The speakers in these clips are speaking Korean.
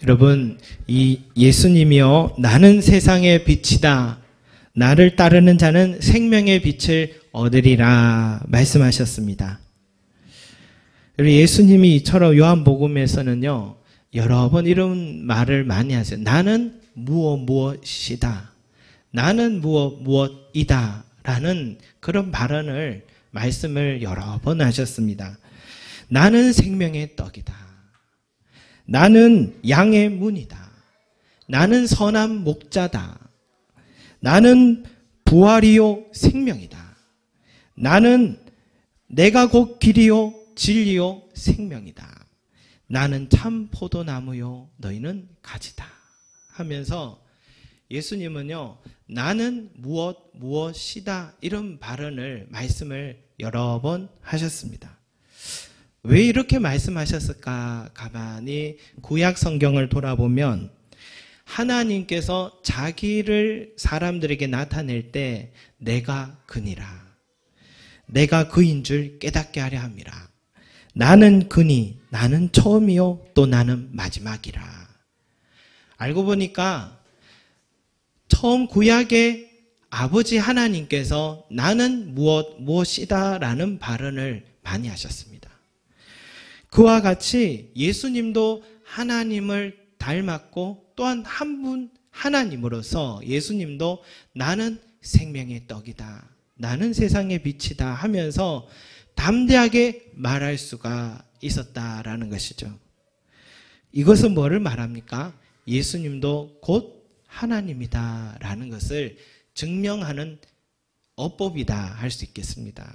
여러분, 이 예수님이요, 나는 세상의 빛이다. 나를 따르는 자는 생명의 빛을 얻으리라 말씀하셨습니다. 예수님이 이처럼 요한복음에서는요, 여러 번 이런 말을 많이 하세요. 나는 무엇이다. 나는 무엇이다. 라는 그런 발언을, 말씀을 여러 번 하셨습니다. 나는 생명의 떡이다. 나는 양의 문이다. 나는 선한 목자다. 나는 부활이요 생명이다. 나는 내가 곧 길이요 진리요 생명이다. 나는 참 포도나무요 너희는 가지다. 하면서 예수님은요, 나는 무엇이다, 이런 발언을, 말씀을 여러 번 하셨습니다. 왜 이렇게 말씀하셨을까? 가만히 구약 성경을 돌아보면 하나님께서 자기를 사람들에게 나타낼 때 내가 그니라, 내가 그인 줄 깨닫게 하려 함이라, 나는 그니, 나는 처음이요 또 나는 마지막이라. 알고 보니까 처음 구약의 아버지 하나님께서 나는 무엇이다 라는 발언을 많이 하셨습니다. 그와 같이 예수님도 하나님을 닮았고 또한 한 분 하나님으로서 예수님도 나는 생명의 떡이다, 나는 세상의 빛이다 하면서 담대하게 말할 수가 있었다라는 것이죠. 이것은 뭐를 말합니까? 예수님도 곧 하나님이다 라는 것을 증명하는 어법이다 할 수 있겠습니다.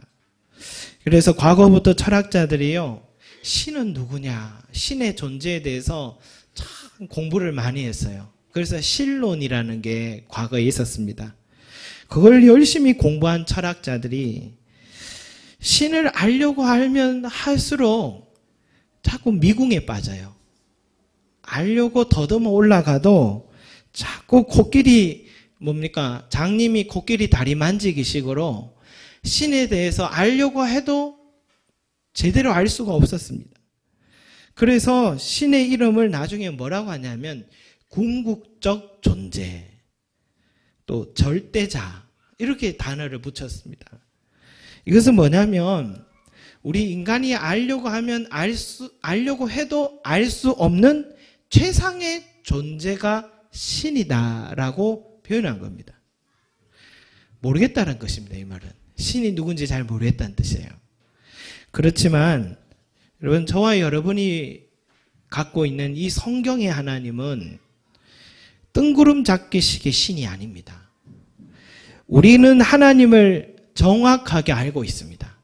그래서 과거부터 철학자들이요, 신은 누구냐, 신의 존재에 대해서 참 공부를 많이 했어요. 그래서 신론이라는 게 과거에 있었습니다. 그걸 열심히 공부한 철학자들이 신을 알려고 하면 할수록 자꾸 미궁에 빠져요. 알려고 더듬어 올라가도 자꾸 코끼리, 뭡니까? 장님이 코끼리 다리 만지기 식으로 신에 대해서 알려고 해도 제대로 알 수가 없었습니다. 그래서 신의 이름을 나중에 뭐라고 하냐면 궁극적 존재, 또 절대자, 이렇게 단어를 붙였습니다. 이것은 뭐냐면 우리 인간이 알려고 하면 알려고 해도 알 수 없는 최상의 존재가 신이다라고 표현한 겁니다. 모르겠다는 것입니다. 이 말은 신이 누군지 잘 모르겠다는 뜻이에요. 그렇지만 여러분, 저와 여러분이 갖고 있는 이 성경의 하나님은 뜬구름 잡기식의 신이 아닙니다. 우리는 하나님을 정확하게 알고 있습니다.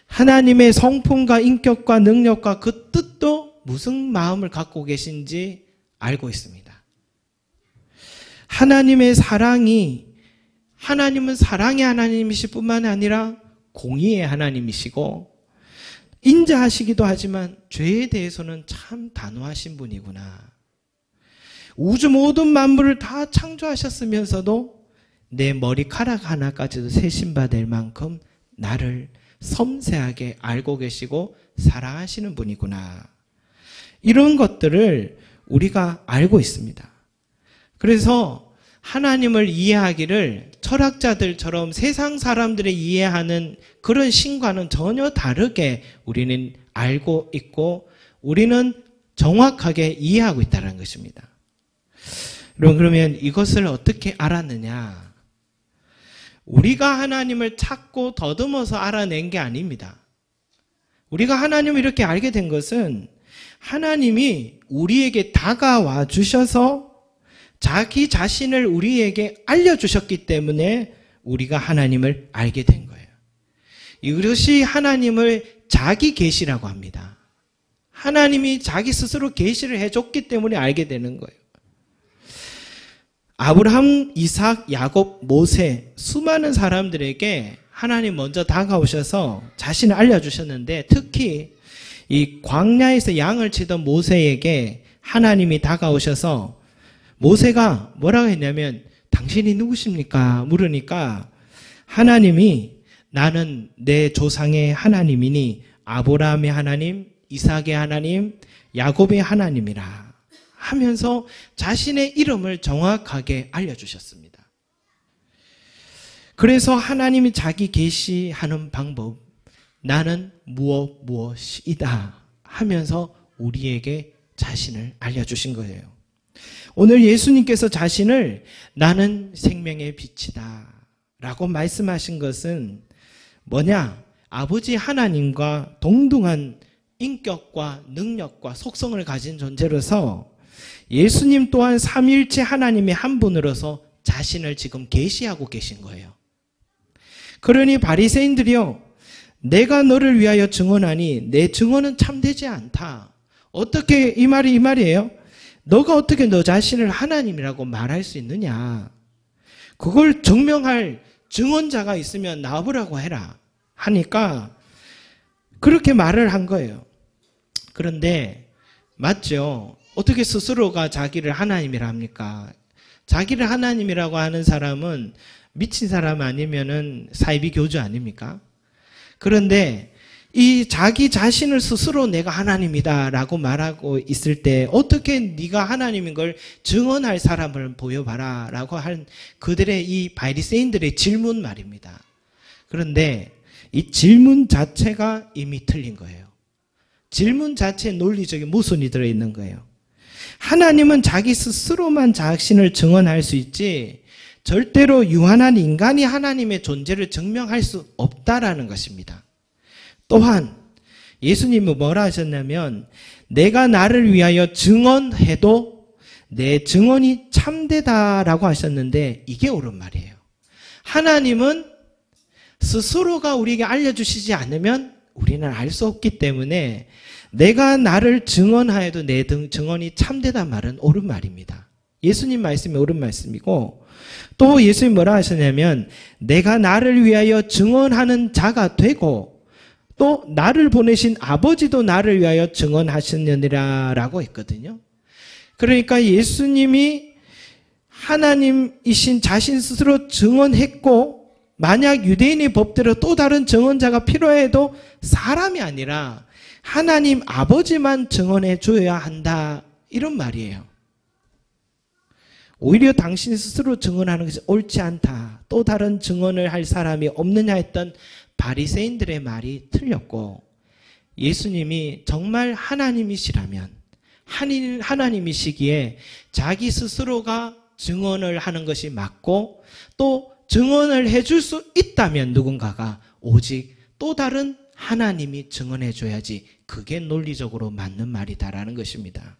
하나님의 성품과 인격과 능력과 그 뜻도 무슨 마음을 갖고 계신지 알고 있습니다. 하나님의 사랑이, 하나님은 사랑의 하나님이실 뿐만 아니라 공의의 하나님이시고 인자하시기도 하지만 죄에 대해서는 참 단호하신 분이구나. 우주 모든 만물을 다 창조하셨으면서도 내 머리카락 하나까지도 세심받을 만큼 나를 섬세하게 알고 계시고 사랑하시는 분이구나. 이런 것들을 우리가 알고 있습니다. 그래서 하나님을 이해하기를 철학자들처럼 세상 사람들이 이해하는 그런 신과는 전혀 다르게 우리는 알고 있고 우리는 정확하게 이해하고 있다는 것입니다. 여러분, 그러면 이것을 어떻게 알았느냐? 우리가 하나님을 찾고 더듬어서 알아낸 게 아닙니다. 우리가 하나님을 이렇게 알게 된 것은 하나님이 우리에게 다가와 주셔서 자기 자신을 우리에게 알려주셨기 때문에 우리가 하나님을 알게 된 거예요. 이것이 하나님을 자기 계시라고 합니다. 하나님이 자기 스스로 계시를 해줬기 때문에 알게 되는 거예요. 아브라함, 이삭, 야곱, 모세, 수많은 사람들에게 하나님 먼저 다가오셔서 자신을 알려주셨는데 특히 이 광야에서 양을 치던 모세에게 하나님이 다가오셔서 모세가 뭐라고 했냐면 당신이 누구십니까? 물으니까 하나님이 나는 내 조상의 하나님이니 아브라함의 하나님, 이삭의 하나님, 야곱의 하나님이라. 하면서 자신의 이름을 정확하게 알려주셨습니다. 그래서 하나님이 자기 계시하는 방법, 나는 무엇이다 하면서 우리에게 자신을 알려주신 거예요. 오늘 예수님께서 자신을 나는 생명의 빛이다 라고 말씀하신 것은 뭐냐? 아버지 하나님과 동등한 인격과 능력과 속성을 가진 존재로서 예수님 또한 삼위일체 하나님의 한 분으로서 자신을 지금 계시하고 계신 거예요. 그러니 바리새인들이요, 내가 너를 위하여 증언하니 내 증언은 참되지 않다. 어떻게 이 말이에요? 너가 어떻게 너 자신을 하나님이라고 말할 수 있느냐? 그걸 증명할 증언자가 있으면 나와보라고 해라 하니까 그렇게 말을 한 거예요. 그런데 맞죠? 어떻게 스스로가 자기를 하나님이라 합니까? 자기를 하나님이라고 하는 사람은 미친 사람 아니면은 사이비 교주 아닙니까? 그런데 이 자기 자신을 스스로 내가 하나님이다라고 말하고 있을 때 어떻게 네가 하나님인 걸 증언할 사람을 보여봐라라고 한 그들의 이 바리새인들의 질문 말입니다. 그런데 이 질문 자체가 이미 틀린 거예요. 질문 자체에 논리적인 모순이 들어있는 거예요. 하나님은 자기 스스로만 자신을 증언할 수 있지 절대로 유한한 인간이 하나님의 존재를 증명할 수 없다라는 것입니다. 또한 예수님은 뭐라 하셨냐면 내가 나를 위하여 증언해도 내 증언이 참되다라고 하셨는데 이게 옳은 말이에요. 하나님은 스스로가 우리에게 알려주시지 않으면 우리는 알 수 없기 때문에 내가 나를 증언하여도 내 증언이 참되다 말은 옳은 말입니다. 예수님 말씀이 옳은 말씀이고 또 예수님 뭐라 하셨냐면 내가 나를 위하여 증언하는 자가 되고 또 나를 보내신 아버지도 나를 위하여 증언하셨느니라 라고 했거든요. 그러니까 예수님이 하나님이신 자신 스스로 증언했고 만약 유대인의 법대로 또 다른 증언자가 필요해도 사람이 아니라 하나님 아버지만 증언해 줘야 한다 이런 말이에요. 오히려 당신 스스로 증언하는 것이 옳지 않다. 또 다른 증언을 할 사람이 없느냐 했던 바리새인들의 말이 틀렸고 예수님이 정말 하나님이시라면 하나님이시기에 자기 스스로가 증언을 하는 것이 맞고 또 증언을 해줄 수 있다면 누군가가 오직 또 다른 하나님이 증언해 줘야지 그게 논리적으로 맞는 말이다라는 것입니다.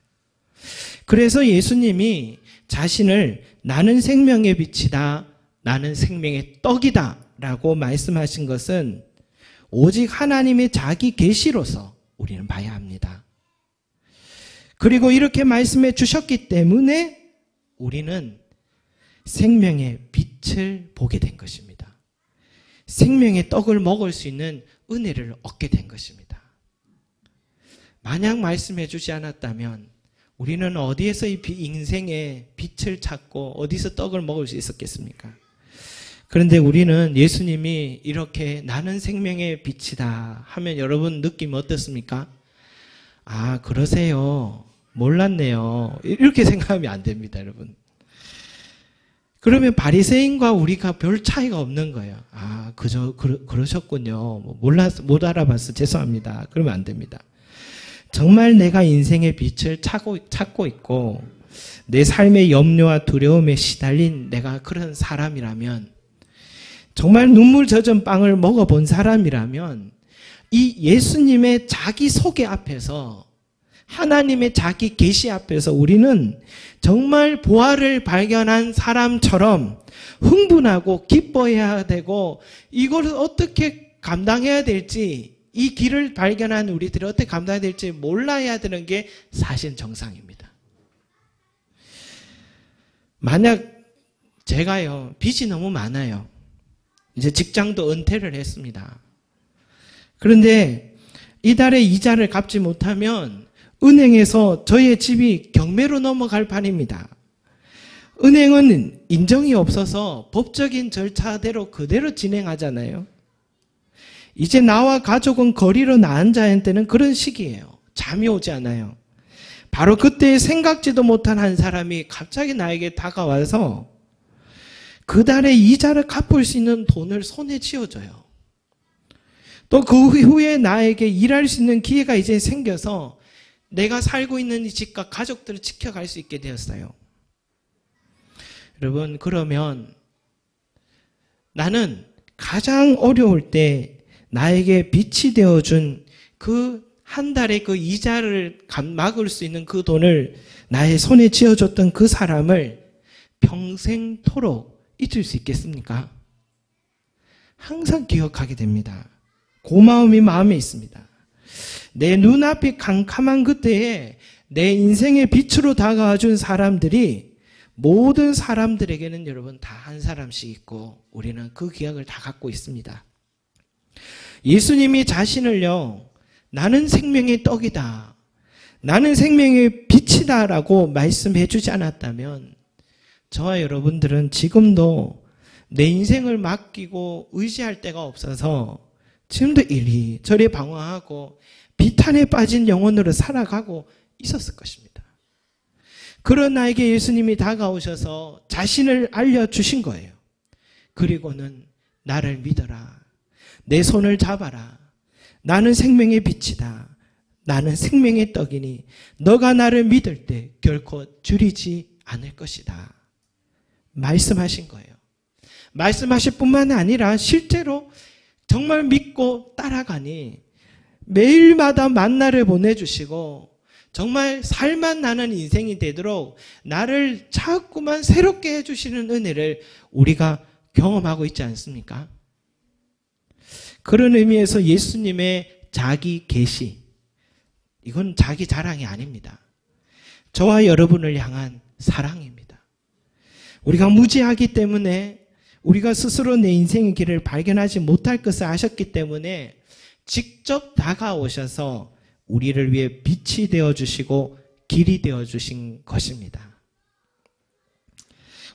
그래서 예수님이 자신을 나는 생명의 빛이다, 나는 생명의 떡이다 라고 말씀하신 것은 오직 하나님의 자기 계시로서 우리는 봐야 합니다. 그리고 이렇게 말씀해 주셨기 때문에 우리는 생명의 빛을 보게 된 것입니다. 생명의 떡을 먹을 수 있는 은혜를 얻게 된 것입니다. 만약 말씀해 주지 않았다면 우리는 어디에서 이 인생의 빛을 찾고 어디서 떡을 먹을 수 있었겠습니까? 그런데 우리는 예수님이 이렇게 나는 생명의 빛이다 하면 여러분 느낌 어떻습니까? 아, 그러세요. 몰랐네요. 이렇게 생각하면 안 됩니다, 여러분. 그러면 바리새인과 우리가 별 차이가 없는 거예요. 아, 그러셨군요. 못 알아봤어. 죄송합니다. 그러면 안 됩니다. 정말 내가 인생의 빛을 찾고 있고 내 삶의 염려와 두려움에 시달린 내가 그런 사람이라면 정말 눈물 젖은 빵을 먹어본 사람이라면 이 예수님의 자기 소개 앞에서 하나님의 자기 계시 앞에서 우리는 정말 부활을 발견한 사람처럼 흥분하고 기뻐해야 되고 이걸 어떻게 감당해야 될지 이 길을 발견한 우리들이 어떻게 감당해야 될지 몰라야 되는 게 사실 정상입니다. 만약 제가요 빚이 너무 많아요. 이제 직장도 은퇴를 했습니다. 그런데 이달에 이자를 갚지 못하면 은행에서 저의 집이 경매로 넘어갈 판입니다. 은행은 인정이 없어서 법적인 절차대로 그대로 진행하잖아요. 이제 나와 가족은 거리로 나앉아야 되는 그런 시기예요. 잠이 오지 않아요. 바로 그때 생각지도 못한 한 사람이 갑자기 나에게 다가와서 그 달에 이자를 갚을 수 있는 돈을 손에 쥐어줘요. 또 그 후에 나에게 일할 수 있는 기회가 이제 생겨서 내가 살고 있는 이 집과 가족들을 지켜갈 수 있게 되었어요. 여러분, 그러면 나는 가장 어려울 때 나에게 빛이 되어준 그 한 달에 그 이자를 막을 수 있는 그 돈을 나의 손에 쥐어줬던 그 사람을 평생토록 잊을 수 있겠습니까? 항상 기억하게 됩니다. 고마움이 마음에 있습니다. 내 눈앞이 캄캄한 그때에 내 인생의 빛으로 다가와 준 사람들이 모든 사람들에게는 여러분 다 한 사람씩 있고 우리는 그 기억을 다 갖고 있습니다. 예수님이 자신을요, 나는 생명의 떡이다, 나는 생명의 빛이다 라고 말씀해 주지 않았다면 저와 여러분들은 지금도 내 인생을 맡기고 의지할 데가 없어서 지금도 이리저리 방황하고 비탄에 빠진 영혼으로 살아가고 있었을 것입니다. 그런 나에게 예수님이 다가오셔서 자신을 알려주신 거예요. 그리고는 나를 믿어라, 내 손을 잡아라, 나는 생명의 빛이다, 나는 생명의 떡이니 너가 나를 믿을 때 결코 줄이지 않을 것이다 말씀하신 거예요. 말씀하실 뿐만 아니라 실제로 정말 믿고 따라가니 매일마다 만나를 보내주시고 정말 살만 나는 인생이 되도록 나를 자꾸만 새롭게 해주시는 은혜를 우리가 경험하고 있지 않습니까? 그런 의미에서 예수님의 자기 계시, 이건 자기 자랑이 아닙니다. 저와 여러분을 향한 사랑입니다. 우리가 무지하기 때문에 우리가 스스로 내 인생의 길을 발견하지 못할 것을 아셨기 때문에 직접 다가오셔서 우리를 위해 빛이 되어주시고 길이 되어주신 것입니다.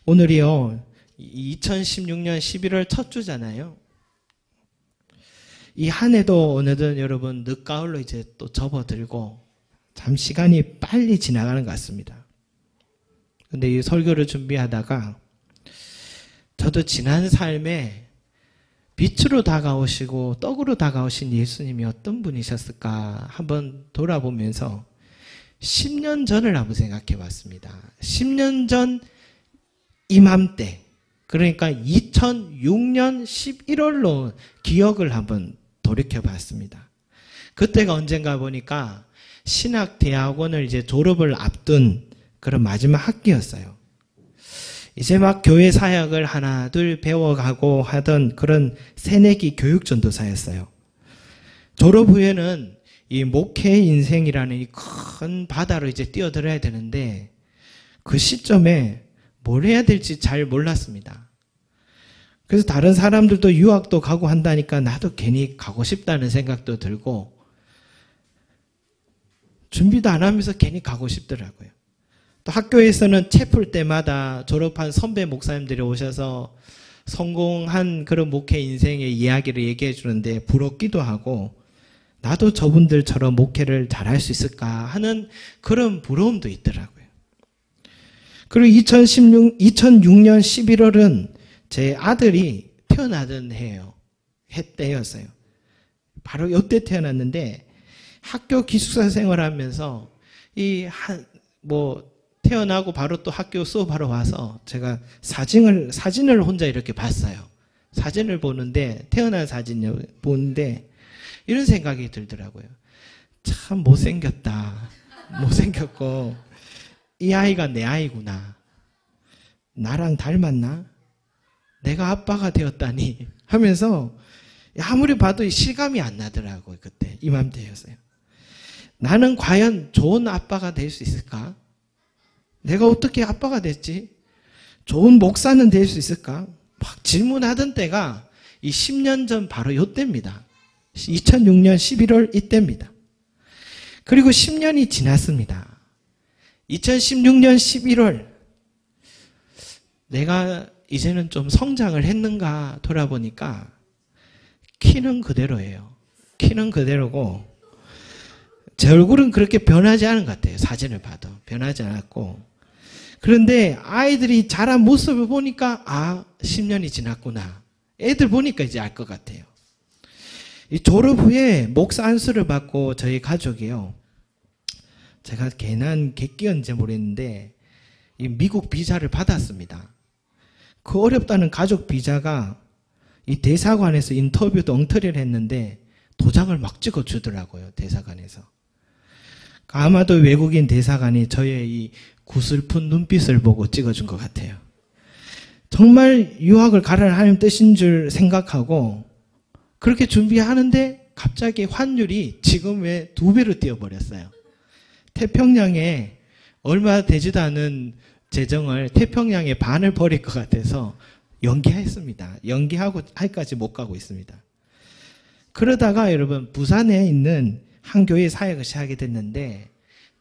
오늘이요, 2016년 11월 첫 주잖아요. 이 한 해도 어느덧 여러분 늦가을로 이제 또 접어들고 참 시간이 빨리 지나가는 것 같습니다. 근데 이 설교를 준비하다가 저도 지난 삶에 빛으로 다가오시고 떡으로 다가오신 예수님이 어떤 분이셨을까 한번 돌아보면서 10년 전을 한번 생각해 봤습니다. 10년 전 이맘때, 그러니까 2006년 11월로 기억을 한번 돌이켜 봤습니다. 그때가 언젠가 보니까 신학대학원을 이제 졸업을 앞둔 그런 마지막 학기였어요. 이제 막 교회 사역을 하나 둘 배워가고 하던 그런 새내기 교육전도사였어요. 졸업 후에는 이 목회 인생이라는 이 큰 바다로 이제 뛰어들어야 되는데 그 시점에 뭘 해야 될지 잘 몰랐습니다. 그래서 다른 사람들도 유학도 가고 한다니까 나도 괜히 가고 싶다는 생각도 들고 준비도 안 하면서 괜히 가고 싶더라고요. 또 학교에서는 채플 때마다 졸업한 선배 목사님들이 오셔서 성공한 그런 목회 인생의 이야기를 얘기해 주는데 부럽기도 하고 나도 저분들처럼 목회를 잘할 수 있을까 하는 그런 부러움도 있더라고요. 그리고 2006년 11월은 제 아들이 태어나던 해예요. 해 때였어요. 바로 이때 태어났는데 학교 기숙사 생활하면서 태어나고 바로 또 학교 수업하러 와서 제가 사진을 혼자 이렇게 봤어요. 사진을 보는데 태어난 사진을 보는데 이런 생각이 들더라고요. 참 못생겼다. 못생겼고 이 아이가 내 아이구나. 나랑 닮았나? 내가 아빠가 되었다니 하면서 아무리 봐도 실감이 안 나더라고요. 그때 이맘때였어요. 나는 과연 좋은 아빠가 될 수 있을까? 내가 어떻게 아빠가 됐지? 좋은 목사는 될 수 있을까? 막 질문하던 때가 이 10년 전 바로 이때입니다. 2006년 11월 이때입니다. 그리고 10년이 지났습니다. 2016년 11월 내가 이제는 좀 성장을 했는가 돌아보니까 키는 그대로예요. 키는 그대로고 제 얼굴은 그렇게 변하지 않은 것 같아요. 사진을 봐도 변하지 않았고. 그런데 아이들이 자란 모습을 보니까 10년이 지났구나. 애들 보니까 이제 알 것 같아요. 이 졸업 후에 목사 안수를 받고 저희 가족이요. 제가 괜한 객기였는지 모르겠는데 이 미국 비자를 받았습니다. 그 어렵다는 가족 비자가 이 대사관에서 인터뷰도 엉터리를 했는데 도장을 막 찍어주더라고요. 대사관에서. 아마도 외국인 대사관이 저의 이 구슬픈 눈빛을 보고 찍어준 것 같아요. 정말 유학을 가라는 하나님 뜻인 줄 생각하고 그렇게 준비하는데 갑자기 환율이 지금의 2배로 뛰어버렸어요. 태평양에 얼마 되지도 않은 재정을 태평양에 반을 버릴 것 같아서 연기했습니다. 연기하고 할까지 못 가고 있습니다. 그러다가 여러분 부산에 있는 한 교회 사역을 시작하게 됐는데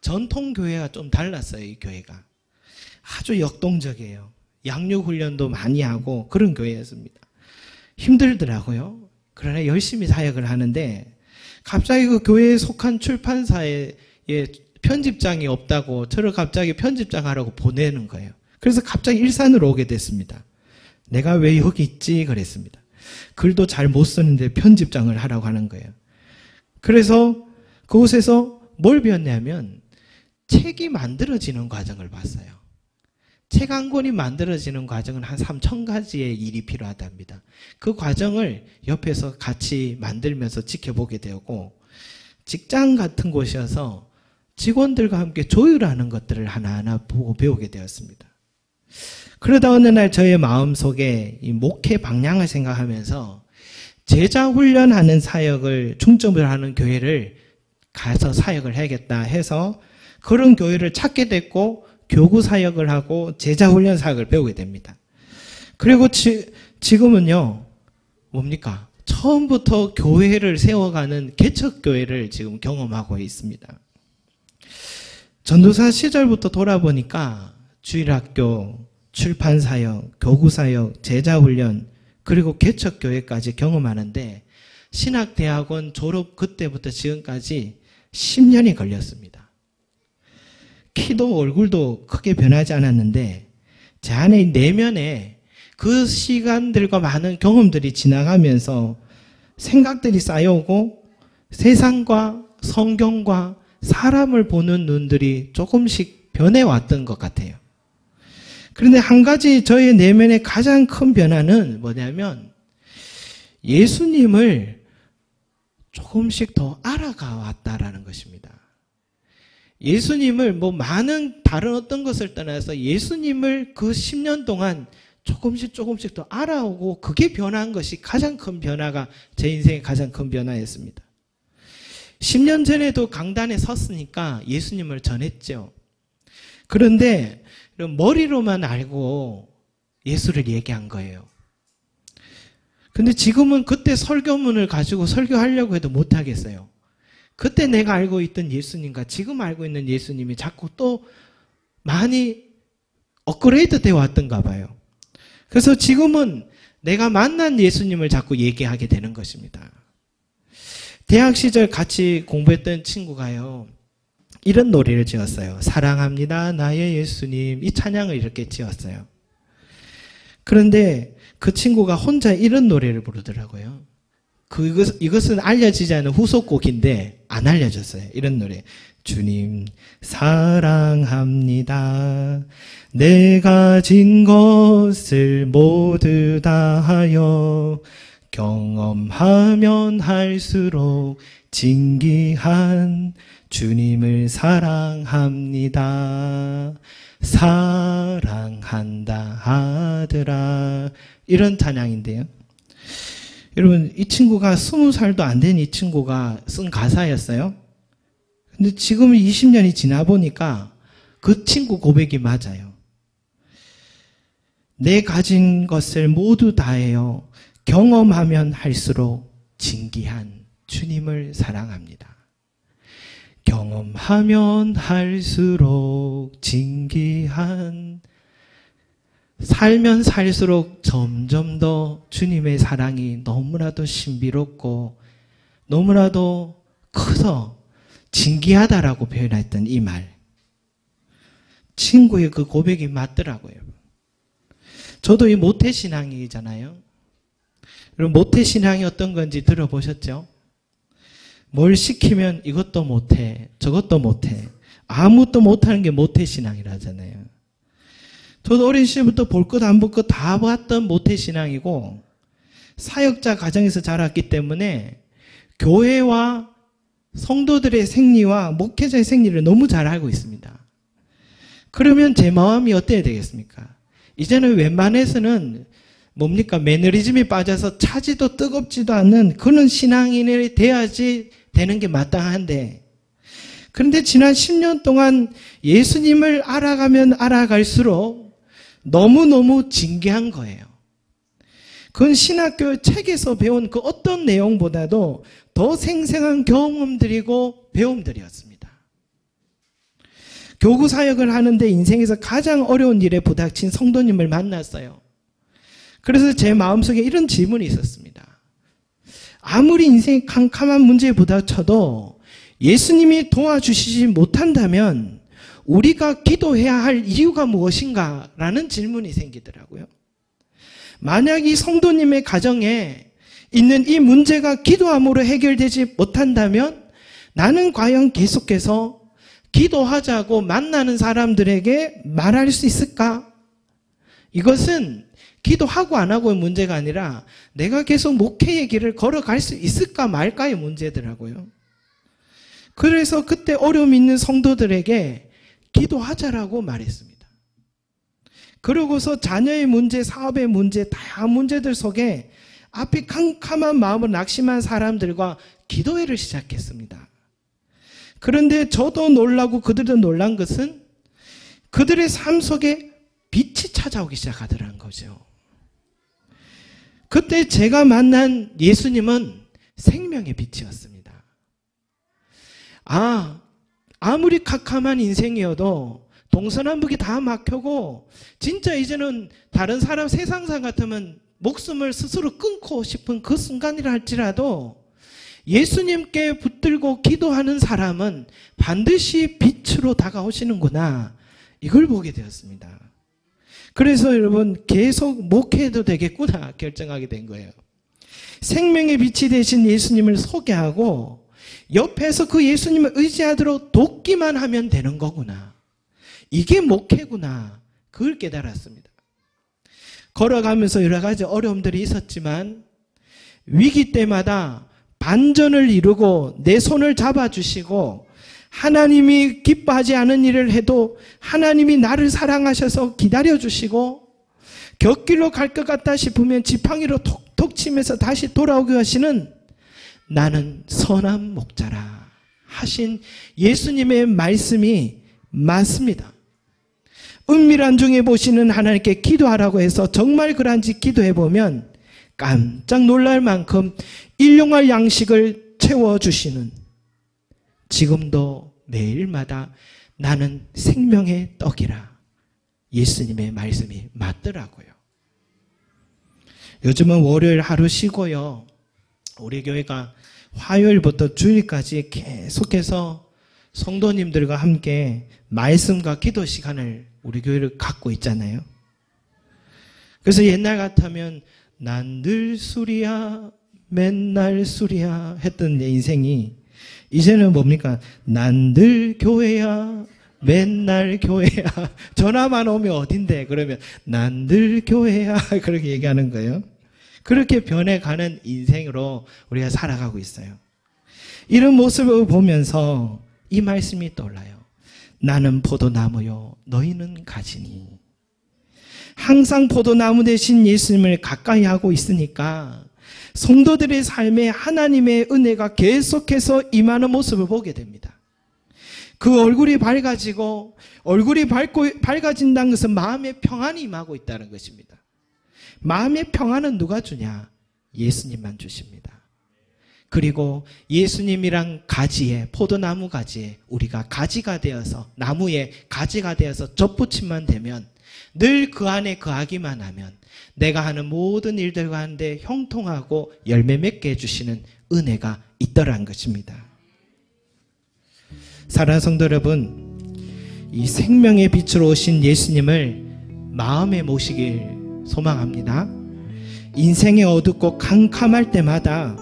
전통교회가 좀 달랐어요. 이 교회가. 아주 역동적이에요. 양육훈련도 많이 하고 그런 교회였습니다. 힘들더라고요. 그러나 열심히 사역을 하는데 갑자기 그 교회에 속한 출판사에 편집장이 없다고 저를 갑자기 편집장 하라고 보내는 거예요. 그래서 갑자기 일산으로 오게 됐습니다. 내가 왜 여기 있지? 그랬습니다. 글도 잘 못 쓰는데 편집장을 하라고 하는 거예요. 그래서 그곳에서 뭘 배웠냐면 책이 만들어지는 과정을 봤어요. 책 한 권이 만들어지는 과정은 한 3,000가지의 일이 필요하답니다. 그 과정을 옆에서 같이 만들면서 지켜보게 되었고 직장 같은 곳이어서 직원들과 함께 조율하는 것들을 하나하나 보고 배우게 되었습니다. 그러다 어느 날 저의 마음속에 이 목회 방향을 생각하면서 제자 훈련하는 사역을 중점으로 하는 교회를 가서 사역을 해야겠다 해서 그런 교회를 찾게 됐고 교구 사역을 하고 제자 훈련 사역을 배우게 됩니다. 그리고 지금은요, 뭡니까? 처음부터 교회를 세워가는 개척교회를 지금 경험하고 있습니다. 전도사 시절부터 돌아보니까 주일학교, 출판사역, 교구사역, 제자훈련, 그리고 개척교회까지 경험하는데 신학대학원 졸업 그때부터 지금까지 10년이 걸렸습니다. 키도 얼굴도 크게 변하지 않았는데 제 안에 내면에 그 시간들과 많은 경험들이 지나가면서 생각들이 쌓여오고 세상과 성경과 사람을 보는 눈들이 조금씩 변해왔던 것 같아요. 그런데 한 가지 저의 내면의 가장 큰 변화는 뭐냐면 예수님을 조금씩 더 알아가 왔다라는 것입니다. 예수님을 많은 다른 어떤 것을 떠나서 예수님을 그 10년 동안 조금씩 더 알아오고 그게 변한 것이 가장 큰 변화가 제 인생의 가장 큰 변화였습니다. 10년 전에도 강단에 섰으니까 예수님을 전했죠. 그런데 머리로만 알고 예수를 얘기한 거예요. 근데 지금은 그때 설교문을 가지고 설교하려고 해도 못하겠어요. 그때 내가 알고 있던 예수님과 지금 알고 있는 예수님이 자꾸 또 많이 업그레이드 되어 왔던가 봐요. 그래서 지금은 내가 만난 예수님을 자꾸 얘기하게 되는 것입니다. 대학 시절 같이 공부했던 친구가요, 이런 노래를 지었어요. 사랑합니다 나의 예수님, 이 찬양을 이렇게 지었어요. 그런데 그 친구가 혼자 이런 노래를 부르더라고요. 이것은 알려지지 않은 후속곡인데 안 알려졌어요. 이런 노래. 주님 사랑합니다. 내가 진 것을 모두 다하여 경험하면 할수록 진귀한 주님을 사랑합니다. 사랑한다 하더라. 이런 찬양인데요. 여러분, 이 친구가 20살도 안 된 이 친구가 쓴 가사였어요. 근데 지금 20년이 지나 보니까 그 친구 고백이 맞아요. 내 가진 것을 모두 다해요. 경험하면 할수록 진귀한 주님을 사랑합니다. 경험하면 할수록 진귀한, 살면 살수록 점점 더 주님의 사랑이 너무나도 신비롭고 너무나도 커서 진귀하다라고 표현했던 이 말. 친구의 그 고백이 맞더라고요. 저도 이 모태신앙이잖아요. 여러분, 모태신앙이 어떤 건지 들어보셨죠? 뭘 시키면 이것도 못해, 저것도 못해. 아무것도 못하는 게 모태신앙이라잖아요. 저도 어린 시절부터 볼 것 안 볼 것 다 봤던 모태신앙이고, 사역자 가정에서 자랐기 때문에 교회와 성도들의 생리와 목회자의 생리를 너무 잘 알고 있습니다. 그러면 제 마음이 어때야 되겠습니까? 이제는 웬만해서는 뭡니까? 매너리즘에 빠져서 차지도 뜨겁지도 않는 그런 신앙인이 돼야지 되는 게 마땅한데, 그런데 지난 10년 동안 예수님을 알아가면 알아갈수록 너무너무 진귀한 거예요. 그건 신학교 책에서 배운 그 어떤 내용보다도 더 생생한 경험들이고 배움들이었습니다. 교구 사역을 하는데 인생에서 가장 어려운 일에 부닥친 성도님을 만났어요. 그래서 제 마음속에 이런 질문이 있었습니다. 아무리 인생이 캄캄한 문제에 부닥쳐도 예수님이 도와주시지 못한다면 우리가 기도해야 할 이유가 무엇인가? 라는 질문이 생기더라고요. 만약 이 성도님의 가정에 있는 이 문제가 기도함으로 해결되지 못한다면 나는 과연 계속해서 기도하자고 만나는 사람들에게 말할 수 있을까? 이것은 기도하고 안 하고의 문제가 아니라 내가 계속 목회의 길을 걸어갈 수 있을까 말까의 문제더라고요. 그래서 그때 어려움 있는 성도들에게 기도하자라고 말했습니다. 그러고서 자녀의 문제, 사업의 문제, 다양한 문제들 속에 앞이 캄캄한 마음으로 낙심한 사람들과 기도회를 시작했습니다. 그런데 저도 놀라고 그들도 놀란 것은 그들의 삶 속에 빛이 찾아오기 시작하더라는 거죠. 그때 제가 만난 예수님은 생명의 빛이었습니다. 아무리 캄캄한 인생이어도 동서남북이 다 막혀고 진짜 이제는 다른 사람 세상사 같으면 목숨을 스스로 끊고 싶은 그 순간이라 할지라도 예수님께 붙들고 기도하는 사람은 반드시 빛으로 다가오시는구나, 이걸 보게 되었습니다. 그래서 여러분, 계속 목회해도 되겠구나 결정하게 된 거예요. 생명의 빛이 되신 예수님을 소개하고 옆에서 그 예수님을 의지하도록 돕기만 하면 되는 거구나, 이게 목회구나, 그걸 깨달았습니다. 걸어가면서 여러 가지 어려움들이 있었지만 위기 때마다 반전을 이루고 내 손을 잡아주시고 하나님이 기뻐하지 않은 일을 해도 하나님이 나를 사랑하셔서 기다려주시고 곁길로 갈 것 같다 싶으면 지팡이로 톡톡 치면서 다시 돌아오게 하시는 나는 선한 목자라 하신 예수님의 말씀이 맞습니다. 은밀한 중에 보시는 하나님께 기도하라고 해서 정말 그런지 기도해보면 깜짝 놀랄 만큼 일용할 양식을 채워주시는, 지금도 매일마다 나는 생명의 떡이라 예수님의 말씀이 맞더라고요. 요즘은 월요일 하루 쉬고요, 우리 교회가 화요일부터 주일까지 계속해서 성도님들과 함께 말씀과 기도 시간을 우리 교회를 갖고 있잖아요. 그래서 옛날 같으면 난 늘 술이야, 맨날 술이야 했던 내 인생이 이제는 뭡니까? 난 늘 교회야, 맨날 교회야. 전화만 오면 어딘데? 그러면 난 늘 교회야. 그렇게 얘기하는 거예요. 그렇게 변해가는 인생으로 우리가 살아가고 있어요. 이런 모습을 보면서 이 말씀이 떠올라요. 나는 포도나무요, 너희는 가지니. 항상 포도나무 대신 예수님을 가까이 하고 있으니까 성도들의 삶에 하나님의 은혜가 계속해서 임하는 모습을 보게 됩니다. 그 얼굴이 밝아지고, 얼굴이 밝아진다는 것은 마음의 평안이 임하고 있다는 것입니다. 마음의 평안은 누가 주냐? 예수님만 주십니다. 그리고 예수님이란 가지에, 포도나무 가지에 우리가 가지가 되어서, 나무에 가지가 되어서 접붙임만 되면, 늘 그 안에 거하기만 하면 내가 하는 모든 일들 가운데 형통하고 열매 맺게 해주시는 은혜가 있더란 것입니다. 사랑하는 성도 여러분, 이 생명의 빛으로 오신 예수님을 마음에 모시길 소망합니다. 인생의 어둡고 캄캄할 때마다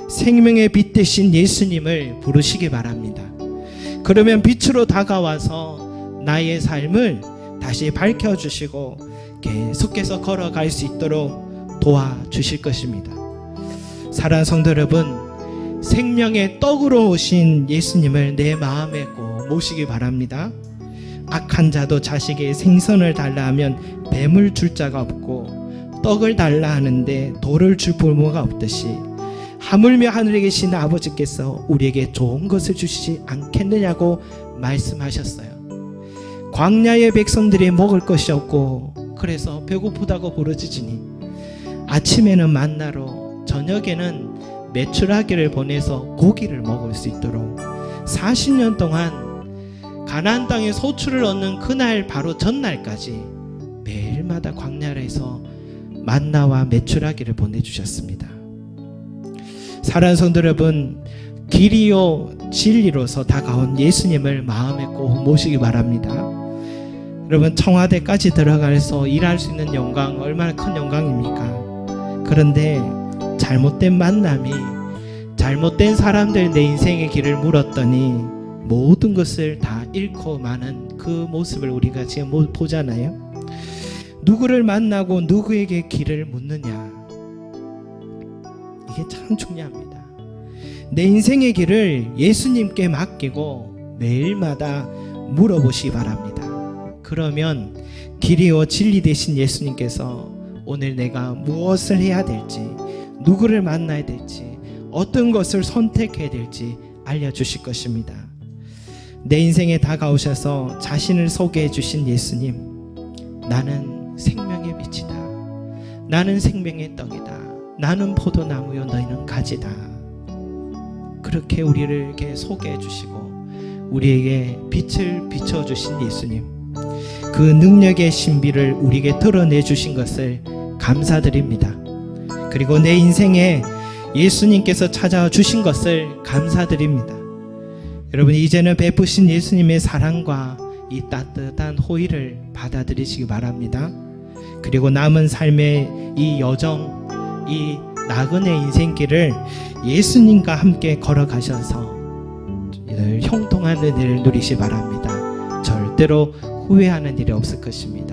생명의 빛 되신 예수님을 부르시기 바랍니다. 그러면 빛으로 다가와서 나의 삶을 다시 밝혀주시고 계속해서 걸어갈 수 있도록 도와주실 것입니다. 사랑하는 성도 여러분, 생명의 떡으로 오신 예수님을 내 마음에 꼭 모시기 바랍니다. 악한 자도 자식의 생선을 달라 하면 뱀을 줄 자가 없고, 떡을 달라 하는데 돌을 줄 부모가 없듯이 하물며 하늘에 계신 아버지께서 우리에게 좋은 것을 주시지 않겠느냐고 말씀하셨어요. 광야의 백성들이 먹을 것이 없고 그래서 배고프다고 부르짖으니 아침에는 만나로 저녁에는 메추라기를 보내서 고기를 먹을 수 있도록 40년 동안 가나안 땅에 소출을 얻는 그날 바로 전날까지 매일마다 광야에서 만나와 메추라기를 보내주셨습니다. 사랑하는 성도 여러분, 길이요 진리로서 다가온 예수님을 마음에 꼭 모시기 바랍니다. 여러분, 청와대까지 들어가서 일할 수 있는 영광 얼마나 큰 영광입니까? 그런데 잘못된 만남이, 잘못된 사람들 내 인생의 길을 물었더니 모든 것을 다 잃고 마는 그 모습을 우리가 지금 보잖아요. 누구를 만나고 누구에게 길을 묻느냐, 이게 참 중요합니다. 내 인생의 길을 예수님께 맡기고 매일마다 물어보시기 바랍니다. 그러면 길이요 진리 되신 예수님께서 오늘 내가 무엇을 해야 될지, 누구를 만나야 될지, 어떤 것을 선택해야 될지 알려주실 것입니다. 내 인생에 다가오셔서 자신을 소개해 주신 예수님, 나는 생명의 빛이다, 나는 생명의 떡이다, 나는 포도나무요 너희는 가지다. 그렇게 우리를 이렇게 소개해 주시고 우리에게 빛을 비춰주신 예수님, 그 능력의 신비를 우리에게 드러내 주신 것을 감사드립니다. 그리고 내 인생에 예수님께서 찾아와 주신 것을 감사드립니다. 여러분, 이제는 베푸신 예수님의 사랑과 이 따뜻한 호의를 받아들이시기 바랍니다. 그리고 남은 삶의 이 여정, 이 나그네 인생길을 예수님과 함께 걸어가셔서 늘 형통한 은혜를 누리시 바랍니다. 절대로 후회하는 일이 없을 것입니다.